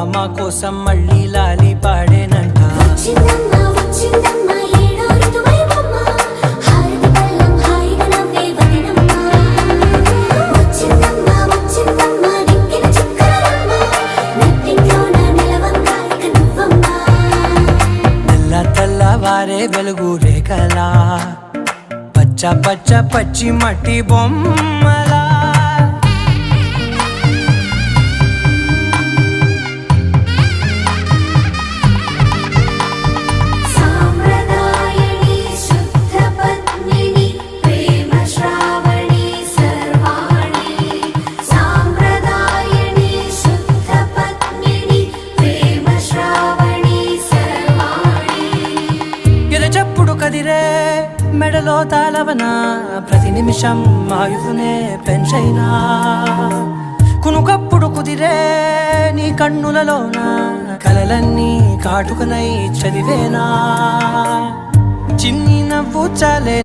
భామ కోసం మళ్ళీ లాలి పాడేనంట. తెల్లవారే వెలుగు రేఖలా పచ్చ పచ్చ పచ్చి మట్టి బొమ్మలా చెప్పుడు కదిరే మెడలో తాళవన ప్రతి నిమిషం ఆయుధునే పెంచైనా కునుకప్పుడు కుదిరే నీ కన్నులలోన కలలన్నీ కాటుకనై చదివేనా చిన్ని నవ్వు చాలే